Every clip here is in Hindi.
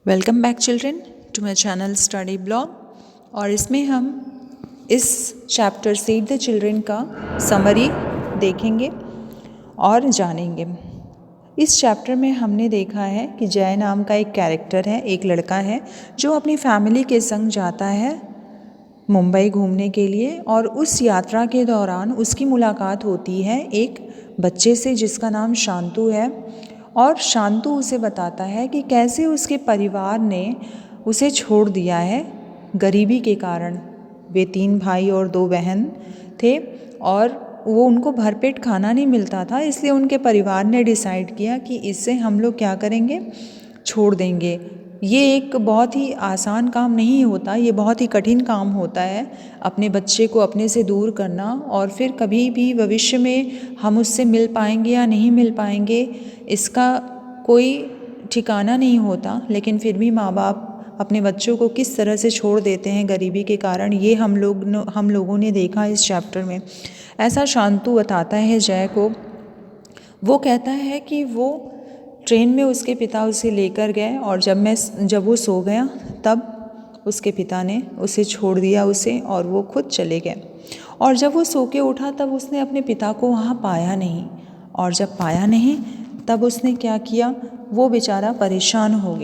Welcome back children to my channel study blog. और इसमें हम इस चैप्टर सेव द चिल्ड्रन का समरी देखेंगे और जानेंगे। इस चैप्टर में हमने देखा है कि जय नाम का एक कैरेक्टर है, एक लड़का है जो अपनी फैमिली के संग जाता है मुंबई घूमने के लिए, और उस यात्रा के दौरान उसकी मुलाकात होती है एक बच्चे से जिसका नाम शांतु है। और शांतु उसे बताता है कि कैसे उसके परिवार ने उसे छोड़ दिया है गरीबी के कारण। वे 3 भाई और 2 बहन थे और वो उनको भरपेट खाना नहीं मिलता था, इसलिए उनके परिवार ने डिसाइड किया कि इससे हम लोग क्या करेंगे, छोड़ देंगे। ये एक बहुत ही आसान काम नहीं होता, ये बहुत ही कठिन काम होता है अपने बच्चे को अपने से दूर करना, और फिर कभी भी भविष्य में हम उससे मिल पाएंगे या नहीं मिल पाएंगे इसका कोई ठिकाना नहीं होता। लेकिन फिर भी माँ बाप अपने बच्चों को किस तरह से छोड़ देते हैं गरीबी के कारण, ये हम लोगों ने देखा इस चैप्टर में। ऐसा शांतु बताता है जय को। वो कहता है कि वो ट्रेन में उसके पिता उसे लेकर गए, और जब वो सो गया तब उसके पिता ने उसे छोड़ दिया और वो खुद चले गए। और जब वो सो के उठा तब उसने अपने पिता को वहाँ पाया नहीं, और जब पाया नहीं तब उसने क्या किया, वो बेचारा परेशान हो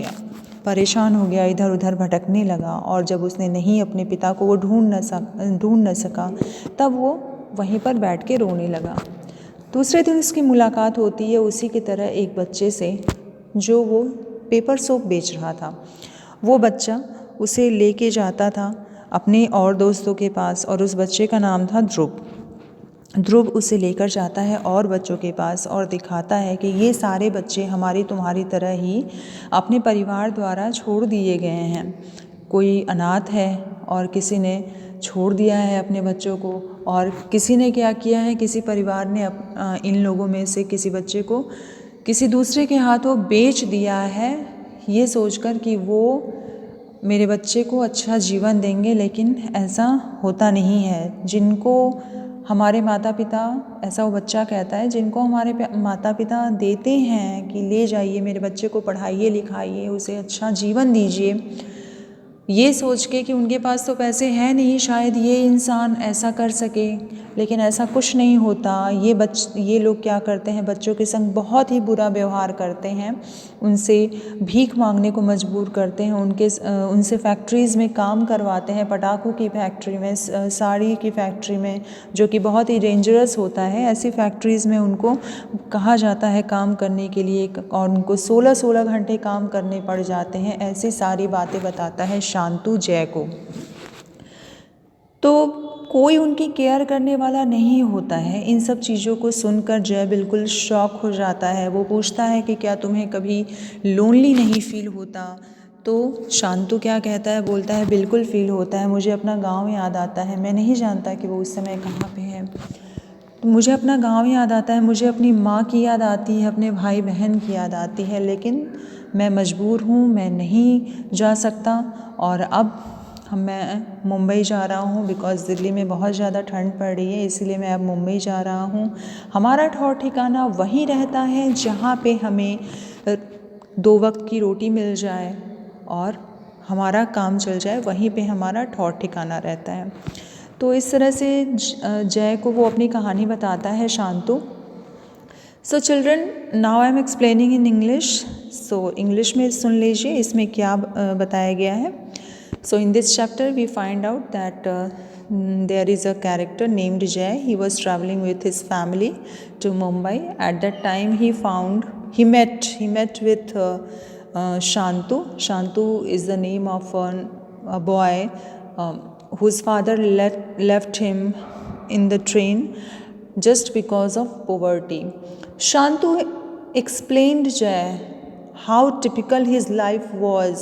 गया, इधर उधर भटकने लगा। और जब उसने नहीं अपने पिता को वो ढूंढ न सका तब वो वहीं पर बैठ के रोने लगा। दूसरे दिन उसकी मुलाकात होती है उसी की तरह एक बच्चे से जो वो पेपर सोप बेच रहा था। वो बच्चा उसे लेके जाता था अपने और दोस्तों के पास, और उस बच्चे का नाम था ध्रुव उसे लेकर जाता है और बच्चों के पास और दिखाता है कि ये सारे बच्चे हमारी तुम्हारी तरह ही अपने परिवार द्वारा छोड़ दिए गए हैं। कोई अनाथ है और किसी ने छोड़ दिया है अपने बच्चों को, और किसी ने क्या किया है, किसी परिवार ने इन लोगों में से किसी बच्चे को किसी दूसरे के हाथों बेच दिया है, ये सोचकर कि वो मेरे बच्चे को अच्छा जीवन देंगे। लेकिन ऐसा होता नहीं है। जिनको हमारे माता पिता, ऐसा वो बच्चा कहता है, जिनको हमारे माता पिता देते हैं कि ले जाइए मेरे बच्चे को, पढ़ाइए लिखाइए, उसे अच्छा जीवन दीजिए, ये सोच के कि उनके पास तो पैसे हैं नहीं, शायद ये इंसान ऐसा कर सके, लेकिन ऐसा कुछ नहीं होता। ये लोग क्या करते हैं, बच्चों के संग बहुत ही बुरा व्यवहार करते हैं, उनसे भीख मांगने को मजबूर करते हैं, उनसे फैक्ट्रीज़ में काम करवाते हैं, पटाखों की फैक्ट्री में, साड़ी की फैक्ट्री में, जो कि बहुत ही डेंजरस होता है। ऐसी फैक्ट्रीज़ में उनको कहा जाता है काम करने के लिए, और उनको 16-16 घंटे काम करने पड़ जाते हैं। ऐसी सारी बातें बताता है शांतु जय को। तो कोई उनकी केयर करने वाला नहीं होता है। इन सब चीज़ों को सुनकर जय बिल्कुल शॉक हो जाता है। वो पूछता है कि क्या तुम्हें कभी लोनली नहीं फील होता? तो शांतु क्या कहता है, बोलता है बिल्कुल फील होता है, मुझे अपना गांव याद आता है। मैं नहीं जानता कि वो उस समय कहाँ पे है। तो मुझे अपना गांव याद आता है, मुझे अपनी माँ की याद आती है, अपने भाई बहन की याद आती है, लेकिन मैं मजबूर हूँ, मैं नहीं जा सकता। और अब मैं मुंबई जा रहा हूँ, बिकॉज़ दिल्ली में बहुत ज़्यादा ठंड पड़ रही है, इसलिए मैं अब मुंबई जा रहा हूँ। हमारा ठौर ठिकाना वहीं रहता है जहाँ पे हमें 2 वक्त की रोटी मिल जाए और हमारा काम चल जाए, वहीं पे हमारा ठौर ठिकाना रहता है। तो इस तरह से जय को वो अपनी कहानी बताता है Shantu. So children, now I am explaining in English. So English में सुन लीजिए इसमें क्या बताया गया है। So in this chapter we find out that there is a character named Jay. He was traveling with his family to Mumbai. At that time he met with Shantu. Shantu is the name of a boy whose father left him in the train just because of poverty. Shantu explained Jay how typical his life was,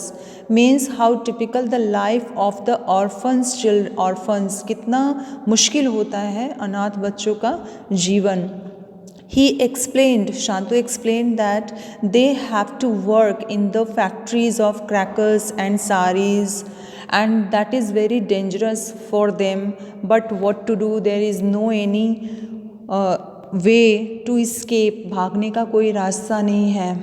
means how typical the life of the orphans कितना मुश्किल होता है अनाथ बच्चों का जीवन। Shantu explained that they have to work in the factories of crackers and saris, and that is very dangerous for them, but what to do, there is no any way to escape, भागने का कोई रास्ता नहीं है।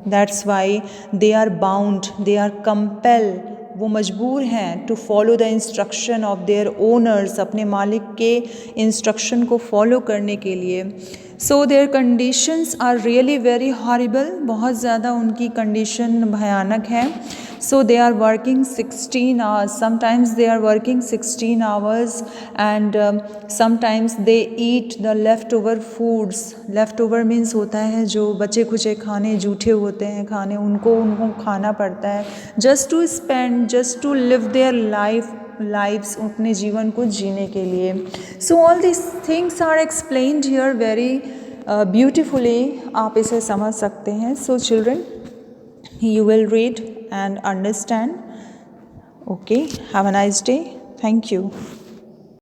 That's why they are bound, they are compel, वो मजबूर हैं to follow the instruction of their owners, अपने मालिक के इंस्ट्रक्शन को फॉलो करने के लिए. So their conditions are really very horrible, बहुत ज़्यादा उनकी कंडीशन भयानक है. So they are working 16 hours, sometimes they are working 16 hours and sometimes they eat the leftover foods. Leftover means होता है जो बचे खुचे खाने, जूठे होते हैं खाने, उनको खाना पड़ता है just to spend, just to live their lives, अपने जीवन को जीने के लिए. So all these things are explained here very beautifully, आप इसे समझ सकते हैं. So children, you will read and understand. Okay, have a nice day. Thank you.